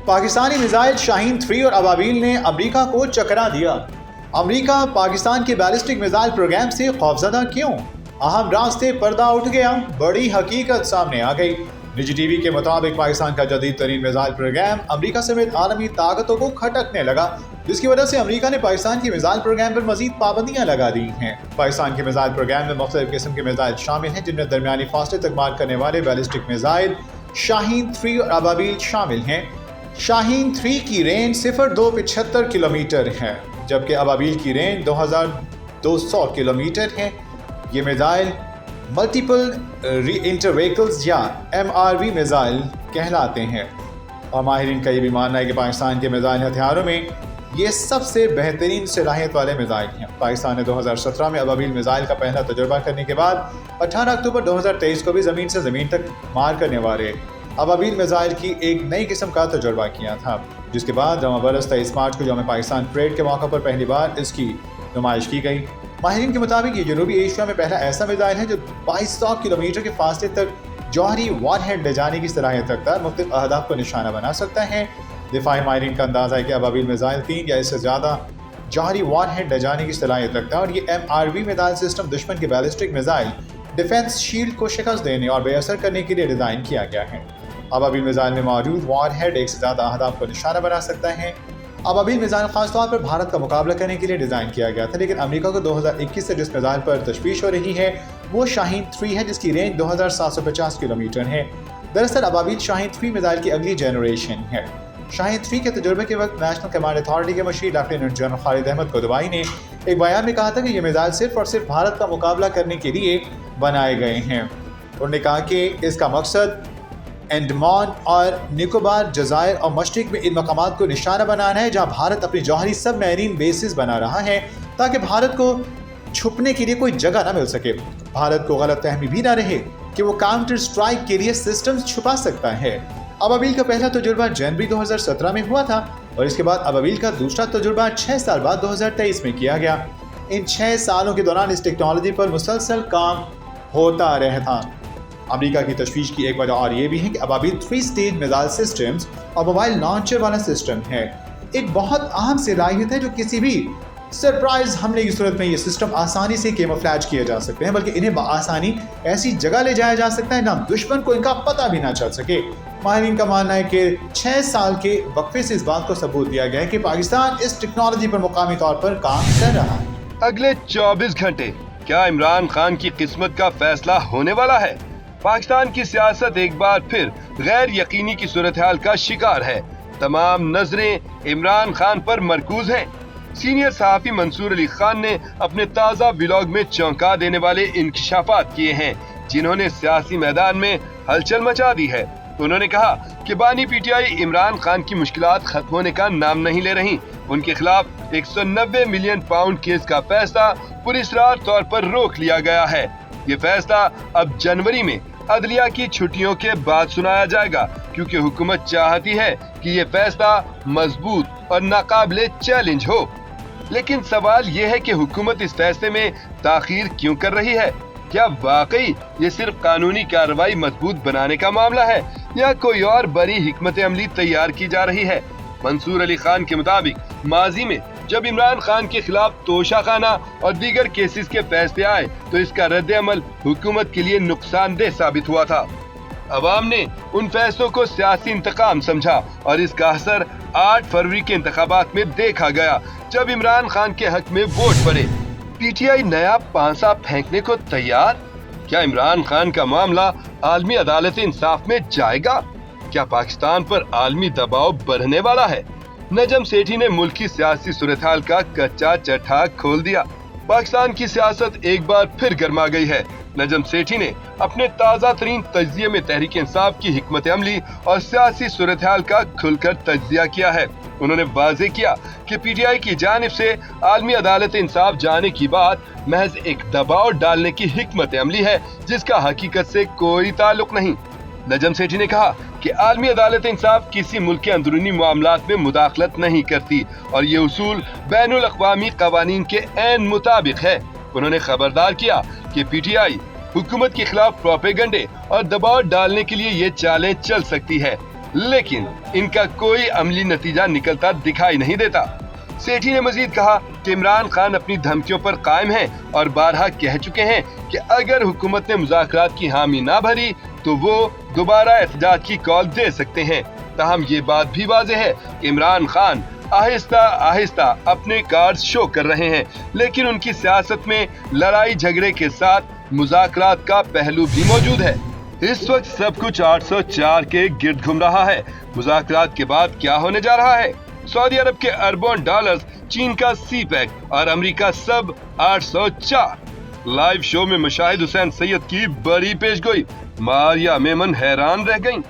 Pakistani missile شاہین 3 اور ابابیل نے امریکہ کو چکرا دیا۔ امریکہ پاکستان کے بیلسٹک میزائل پروگرام سے خوفزدہ کیوں؟ اہم راستے پردہ اٹھ گیا، بڑی حقیقت سامنے آ گئی۔ نجی ٹی وی کے مطابق پاکستان کا جدید ترین میزائل پروگرام امریکہ سمیت عالمی طاقتوں کو کھٹکنے لگا، جس کی وجہ سے امریکہ نے پاکستان کے میزائل پروگرام پر مزید پابندیاں لگا دی ہیں۔ پاکستان کے میزائل پروگرام میں مختلف قسم کے میزائل شامل ہیں، جن میں درمیانی فاصلے تک مار کرنے والے بیلسٹک میزائل شاہین 3 اور ابابیل شامل ہیں۔ شاہین 3 کی رینج 0275 کلومیٹر ہے، جبکہ ابابیل کی رینج 2200 کلومیٹر ہے۔ یہ میزائل ملٹیپل ری انٹر وہیکلز یا MRV میزائل کہلاتے ہیں، اور ماہرین کا یہ بھی ماننا ہے کہ پاکستان کے میزائل ہتھیاروں میں یہ سب سے بہترین صلاحیت والے میزائل ہیں۔ پاکستان نے 2017 میں ابابیل میزائل کا پہلا تجربہ کرنے کے بعد 18 اکتوبر 2023 کو بھی زمین سے زمین تک مار کرنے والے ابابیل میزائل کی ایک نئی قسم کا تجربہ کیا تھا، جس کے بعد رواں برس 23 مارچ کو یوم پاکستان پریڈ کے موقع پر پہلی بار اس کی نمائش کی گئی۔ ماہرین کے مطابق یہ جنوبی ایشیا میں پہلا ایسا میزائل ہے جو 2200 کلومیٹر کے فاصلے تک جوہری وار ہیڈ لے جانے کی صلاحیت رکھتا ہے، مختلف اہداف کو نشانہ بنا سکتا ہے۔ دفاعی ماہرین کا اندازہ ہے کہ ابابیل میزائل 3 یا اس سے زیادہ جوہری وار ہیڈ لے جانے کی صلاحیت رکھتا ہے، اور یہ MRV میزائل سسٹم دشمن کے بیلسٹک میزائل ڈیفنس شیلڈ کو شکست دینے اور بے اثر کرنے کے لیے ڈیزائن کیا گیا ہے۔ ابابیل میزائل میں موجود وار ہیڈ ایک سے زیادہ اہداف کو نشانہ بنا سکتا ہے۔ ابابیل میزائل خاص طور پر بھارت کا مقابلہ کرنے کے لیے ڈیزائن کیا گیا تھا، لیکن امریکہ کو 2021 سے جس میزائل پر تشویش ہو رہی ہے وہ شاہین 3 ہے، جس کی رینج 2750 کلومیٹر ہے۔ دراصل ابابیل شاہین 3 میزائل کی اگلی جنریشن ہے۔ شاہین 3 کے تجربے کے وقت نیشنل کمانڈ اتھارٹی کے مشیر لیفٹیننٹ جنرل خالد احمد کودوائی نے ایک بیان میں کہا تھا کہ یہ میزائل صرف اور صرف بھارت کا مقابلہ کرنے کے لیے بنائے گئے ہیں۔ انہوں نے کہا کہ اس کا مقصد انڈمان اور نکوبار جزائر اور مشرق میں ان مقامات کو نشانہ بنانا ہے جہاں بھارت اپنی جوہری سب میرین بیسز بنا رہا ہے، تاکہ بھارت کو چھپنے کے لیے کوئی جگہ نہ مل سکے، بھارت کو غلط فہمی بھی نہ رہے کہ وہ کاؤنٹر سٹرائک کے لیے سسٹمز چھپا سکتا ہے۔ ابابیل کا پہلا تجربہ جنوری 2017 میں ہوا تھا، اور اس کے بعد ابابیل کا دوسرا تجربہ 6 سال بعد 2023 میں کیا گیا۔ ان 6 سالوں کے دوران اس ٹیکنالوجی پر مسلسل کام ہوتا رہا تھا۔ امریکہ کی تشویش کی ایک وجہ اور یہ بھی ہے کہ ابابیل 3 سٹیج میزائل سسٹمز اور موبائل لانچر والا سسٹم ہے، ایک بہت اہم صلاحیت ہے جو کسی بھی سرپرائز حملے کی صورت میں یہ سسٹم آسانی سے کیموفلیج کیے جا سکتے ہیں، بلکہ انہیں بآسانی ایسی جگہ لے جایا جا سکتا ہے جہاں دشمن کو ان کا پتہ بھی نہ چل سکے۔ ماہرین کا ماننا ہے کہ 6 سال کے وقفے سے اس بات کو ثبوت دیا گیا ہے کہ پاکستان اس ٹیکنالوجی پر مقامی طور پر کام کر رہا ہے۔ اگلے 24 گھنٹے کیا عمران خان کی قسمت کا فیصلہ ہونے والا ہے؟ پاکستان کی سیاست ایک بار پھر غیر یقینی کی صورتحال کا شکار ہے۔ تمام نظریں عمران خان پر مرکوز ہیں۔ سینئر صحافی منصور علی خان نے اپنے تازہ ولاگ میں چونکا دینے والے انکشافات کیے ہیں، جنہوں نے سیاسی میدان میں ہلچل مچا دی ہے۔ انہوں نے کہا کہ بانی PTI عمران خان کی مشکلات ختم ہونے کا نام نہیں لے رہی۔ ان کے خلاف 190 ملین پاؤنڈ کیس کا فیصلہ پراسرار طور پر روک لیا گیا ہے۔ یہ فیصلہ اب جنوری میں عدلیہ کی چھٹیوں کے بعد سنایا جائے گا، کیونکہ حکومت چاہتی ہے کہ یہ فیصلہ مضبوط اور ناقابل چیلنج ہو۔ لیکن سوال یہ ہے کہ حکومت اس فیصلے میں تاخیر کیوں کر رہی ہے؟ کیا واقعی یہ صرف قانونی کارروائی مضبوط بنانے کا معاملہ ہے، یا کوئی اور بڑی حکمت عملی تیار کی جا رہی ہے؟ منصور علی خان کے مطابق ماضی میں جب عمران خان کے خلاف توشہ خانہ اور دیگر کیسز کے فیصلے آئے تو اس کا رد عمل حکومت کے لیے نقصان دہ ثابت ہوا تھا۔ عوام نے ان فیصلوں کو سیاسی انتقام سمجھا، اور اس کا اثر 8 فروری کے انتخابات میں دیکھا گیا جب عمران خان کے حق میں ووٹ پڑے۔ PTI نیا پانسا پھینکنے کو تیار؟ کیا عمران خان کا معاملہ عالمی عدالت انصاف میں جائے گا؟ کیا پاکستان پر عالمی دباؤ بڑھنے والا ہے؟ نجم سیٹھی نے ملکی سیاسی صورتحال کا کچا چٹھا کھول دیا۔ پاکستان کی سیاست ایک بار پھر گرما گئی ہے۔ نجم سیٹھی نے اپنے تازہ ترین تجزیے میں تحریک انصاف کی حکمت عملی اور سیاسی صورتحال کا کھل کر تجزیہ کیا ہے۔ انہوں نے واضح کیا کہ PTI کی جانب سے عالمی عدالت انصاف جانے کی بات محض ایک دباؤ ڈالنے کی حکمت عملی ہے، جس کا حقیقت سے کوئی تعلق نہیں۔ نجم سیٹھی نے کہا کہ عالمی عدالت انصاف کسی ملک کے اندرونی معاملات میں مداخلت نہیں کرتی، اور یہ اصول بین الاقوامی قوانین کے عین مطابق ہے۔ انہوں نے خبردار کیا کہ PTI حکومت کے خلاف پروپیگنڈے اور دباؤ ڈالنے کے لیے یہ چالیں چل سکتی ہے۔ लेकिन इनका कोई अमली नतीजा निकलता दिखाई नहीं देता। सेठी ने मजीद कहा कि इमरान खान अपनी धमकियों पर कायम हैं और बारहा कह चुके हैं कि अगर हुकूमत ने मुज़ाकरात की हामी ना भरी तो वो दोबारा एहतजाज की कॉल दे सकते हैं। ताहम ये बात भी वाज़ेह है कि इमरान खान आहिस्ता आहिस्ता अपने कार्ड शो कर रहे हैं, लेकिन उनकी सियासत में लड़ाई झगड़े के साथ मुज़ाकरात का पहलू भी मौजूद है। इस वक्त सब कुछ 804 के गिर्द घूम रहा है। मुज़ाकरात के बाद क्या होने जा रहा है? सऊदी अरब के अरबों डॉलर्स, चीन का सीपैक और अमेरिका सब 804। लाइव शो में मुशाहिद हुसैन सैयद की बड़ी पेशगोई, मारिया मेमन हैरान रह गईं।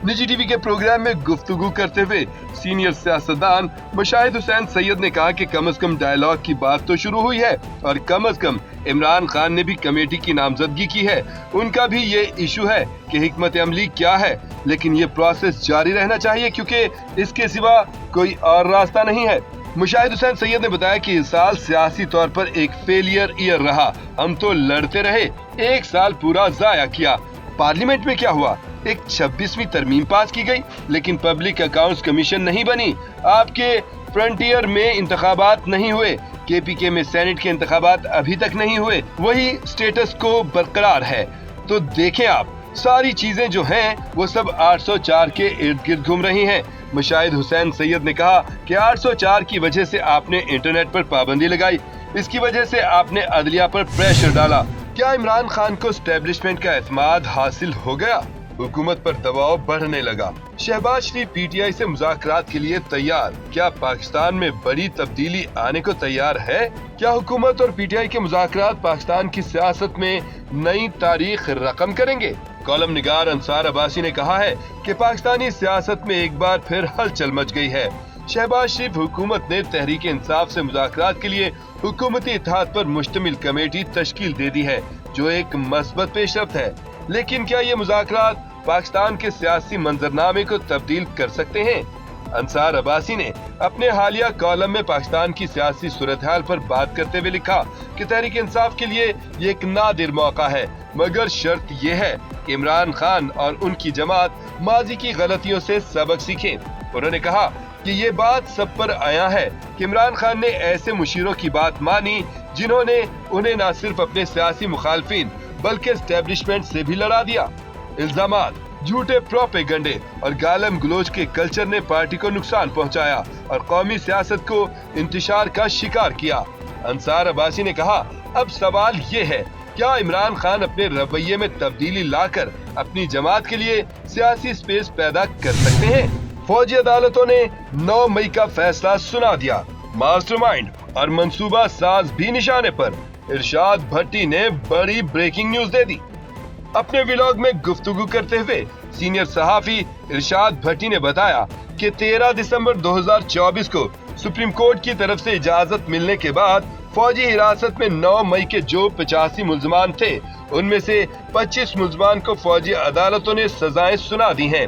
निजी टीवी के प्रोग्राम में गुफ्तगू करते हुए सीनियर सियासतदान मुशाहिद हुसैन सैयद ने कहा कि कम से कम डायलॉग की बात तो शुरू हुई है और कम से कम इमरान खान ने भी कमेटी की नामजदगी की है। उनका भी ये इशू है कि हिकमत अमली क्या है, लेकिन ये प्रोसेस जारी रहना चाहिए क्योंकि इसके सिवा कोई और रास्ता नहीं है। मुशाहिद हुसैन सैयद ने बताया कि इस साल सियासी तौर पर एक फेलियर ईयर रहा। हम तो लड़ते रहे, एक साल पूरा जाया किया। पार्लियामेंट में क्या हुआ? एक 26वीं तरमीम पास की गई, लेकिन पब्लिक अकाउंट्स कमीशन नहीं बनी। आपके फ्रंटियर में इंतखाबात नहीं हुए, केपीके में सेनेट के इंतखाबात अभी तक नहीं हुए, वही स्टेटस को बरकरार है। तो देखें आप, सारी चीजें जो हैं वो सब 804 के इर्द गिर्द घूम रही हैं। मुशाहिद हुसैन सैयद ने कहा कि 804 की वजह से आपने इंटरनेट पर पाबंदी लगाई, इसकी वजह से आपने अदलिया पर प्रेशर डाला। क्या इमरान खान को एस्टेब्लिशमेंट का एतमाद हासिल हो गया? हुकूमत पर दबाव बढ़ने लगा। शहबाज शरीफ पीटीआई से मुज़ाकरात के लिए तैयार। क्या पाकिस्तान में बड़ी तब्दीली आने को तैयार है? क्या हुकूमत और पीटीआई के मुज़ाकरात पाकिस्तान की सियासत में नई तारीख रकम करेंगे? कॉलम निगार अंसार अब्बासी ने कहा है कि पाकिस्तानी सियासत में एक बार फिर हलचल मच गई है। शहबाज शरीफ हुकूमत ने तहरीक इंसाफ से मुज़ाकरात के लिए हुकूमती इत्तेहाद पर मुश्तमिल कमेटी तश्कील दे दी है, जो एक मस्बत पेशरफ्त है। लेकिन क्या ये मुज़ाकरात पाकिस्तान के सियासी मंजरनामे को तब्दील कर सकते हैं? अंसार अब्बासी ने अपने हालिया कॉलम में पाकिस्तान की सियासी सूरत-हाल पर बात करते हुए लिखा कि तहरीक इंसाफ के लिए ये एक नादिर मौका है, मगर शर्त ये है कि इमरान खान और उनकी जमात माजी की गलतियों से सबक सीखें। उन्होंने कहा कि ये बात सब पर आया है कि इमरान खान ने ऐसे मुशीरों की बात मानी जिन्होंने उन्हें न सिर्फ अपने सियासी मुखालफिन बल्कि एस्टेब्लिशमेंट से भी लड़ा दिया। इल्जामात, झूठे प्रोपेगंडे और गालम गलोच के कल्चर ने पार्टी को नुकसान पहुंचाया और कौमी सियासत को इंतशार का शिकार किया। अंसार अब्बासी ने कहा, अब सवाल ये है, क्या इमरान खान अपने रवैये में तब्दीली लाकर अपनी जमात के लिए सियासी स्पेस पैदा कर सकते हैं? फौजी अदालतों ने 9 मई का फैसला सुना दिया। मास्टरमाइंड और मंसूबा साज भी निशाने पर। इरशाद भट्टी ने बड़ी ब्रेकिंग न्यूज दे दी। अपने व्लॉग में गुफ्तगू करते हुए सीनियर सहाफी इरशाद भट्टी ने बताया कि 13 दिसंबर 2024 को सुप्रीम कोर्ट की तरफ से इजाजत मिलने के बाद फौजी हिरासत में 9 मई के जो 85 मुल्जमान थे, उनमें से 25 मुल्जमान को फौजी अदालतों ने सजाएं सुना दी हैं।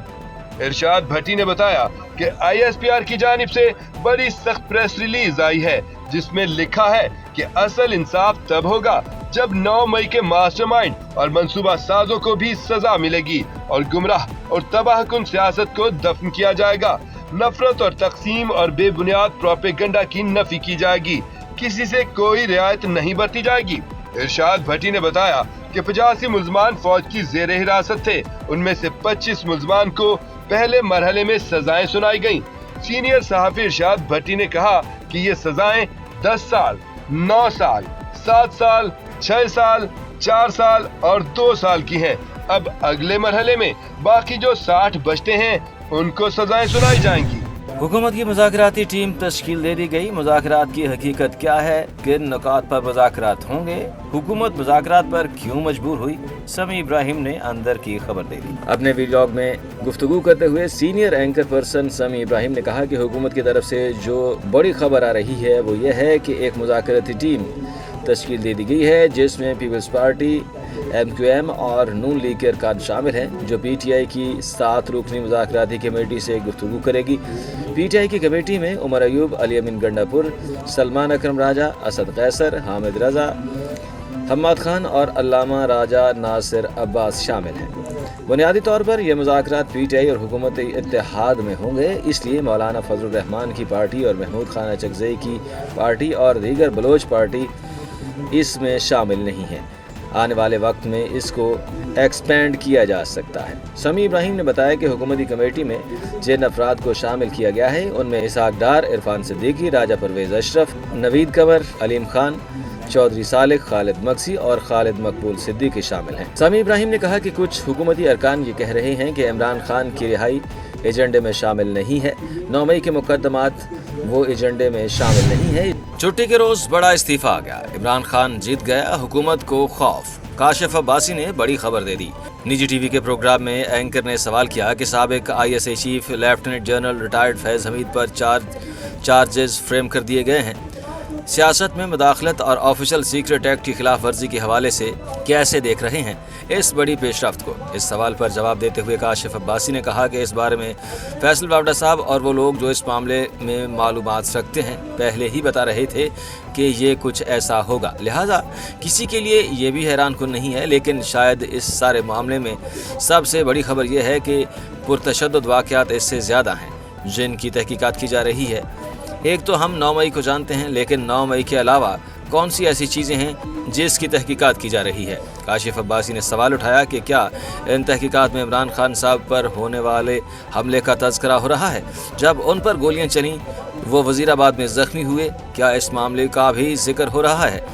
इरशाद भट्टी ने बताया कि ISPR की जानिब से बड़ी सख्त प्रेस रिलीज आई है, जिसमें लिखा है कि असल इंसाफ तब होगा जब 9 मई के मास्टरमाइंड और मंसूबा साजों को भी सजा मिलेगी और गुमराह और तबाहकुन सियासत को दफन किया जाएगा। नफरत और तकसीम और बेबुनियाद प्रोपेगेंडा की नफी की जाएगी। किसी से कोई रियायत नहीं बरती जाएगी। इरशाद भट्टी ने बताया कि 85 मुल्जमान फौज की जेर हिरासत थे। उनमें से 25 मुल्जमान को पहले मरहले में सजाएं सुनाई गईं। सीनियर सहाफी इरशाद भट्टी ने कहा कि ये सजाएं 10 साल, 9 साल, 7 साल, 6 साल, 4 साल और 2 साल की हैं। अब अगले मरहले में बाकी जो 60 बचते हैं उनको सजाएं सुनाई जाएंगी। हुकूमत की मुज़ाकराती टीम तश्कील दे दी गई। मुज़ाकरात की हकीकत क्या है, किन नुकात पर मुज़ाकरात होंगे, हुकूमत मुज़ाकरात पर क्यों मजबूर हुई, समी इब्राहिम ने अंदर की खबर दे दी। अपने व्लॉग में गुफ्तगू करते हुए सीनियर एंकर पर्सन समी इब्राहिम ने कहा कि हुकूमत की तरफ से जो बड़ी खबर आ रही है वो ये है कि एक मुज़ाकराती टीम तश्कील दे दी गई है, जिसमें पीपल्स पार्टी, MQM और नून लीग के अरकान शामिल हैं, जो PTI की 7 रुकनी मुज़ाकराती कमेटी से गुफ्तगू करेगी। PTI की कमेटी में उमर अयूब, अली अमीन गंडापुर, सलमान अकरम राजा, असद कैसर, हामिद रजा, हम्माद खान और अल्लामा राजा नासिर अब्बास शामिल हैं। बुनियादी तौर पर ये मुज़ाकरात PTI और हुकूमत इत्तेहाद में होंगे, इसलिए मौलाना फजलुर रहमान की पार्टी और महमूद खान अचकज़ई की पार्टी और दीगर बलोच पार्टी इसमें शामिल नहीं है। आने वाले वक्त में इसको एक्सपेंड किया जा सकता है। समी इब्राहिम ने बताया कि हुकूमती कमेटी में जिन अफराद को शामिल किया गया है उनमें इसहाक डार, इरफान सिद्दीकी, राजा परवेज़ अशरफ, नवीद कंवर, अलीम खान, चौधरी सालिक, खालिद मक्सी और खालिद मकबूल सिद्दीकी शामिल हैं। समी इब्राहिम ने कहा कि कुछ हुकूमती अरकान ये कह रहे हैं कि इमरान खान की रिहाई एजेंडे में शामिल नहीं है। 9 मई के मुकदमात वो एजेंडे में शामिल नहीं है। छुट्टी के रोज बड़ा इस्तीफा आ गया, इमरान खान जीत गया, हुकूमत को खौफ। काशिफ अब्बासी ने बड़ी खबर दे दी। निजी टीवी के प्रोग्राम में एंकर ने सवाल किया कि साबिक ISI chief lieutenant general retired Faiz Hameed पर चार्जेस फ्रेम कर दिए गए हैं। सियासत में मुदाखलत और ऑफिशियल सीक्रेट एक्ट की खिलाफ वर्जी के हवाले से कैसे देख रहे हैं इस बड़ी पेशरफ्त को? इस सवाल पर जवाब देते हुए काशिफ अब्बासी ने कहा कि इस बारे में फैसल वावड़ा साहब और वो लोग जो इस मामले में मालूमात रखते हैं पहले ही बता रहे थे कि ये कुछ ऐसा होगा, लिहाजा किसी के लिए ये भी हैरान कुन नहीं है। लेकिन शायद इस सारे मामले में सबसे बड़ी खबर यह है कि पुरतशद्दुद वाक़यात इससे ज़्यादा हैं जिनकी तहकीकात की जा रही है। एक तो हम 9 मई को जानते हैं, लेकिन 9 मई के अलावा कौन सी ऐसी चीज़ें हैं जिसकी तहकीकात की जा रही है? काशिफ अब्बासी ने सवाल उठाया कि क्या इन तहकीकात में इमरान खान साहब पर होने वाले हमले का तज़किरा हो रहा है? जब उन पर गोलियां चलीं वो वज़ीराबाद में ज़ख्मी हुए, क्या इस मामले का भी जिक्र हो रहा है?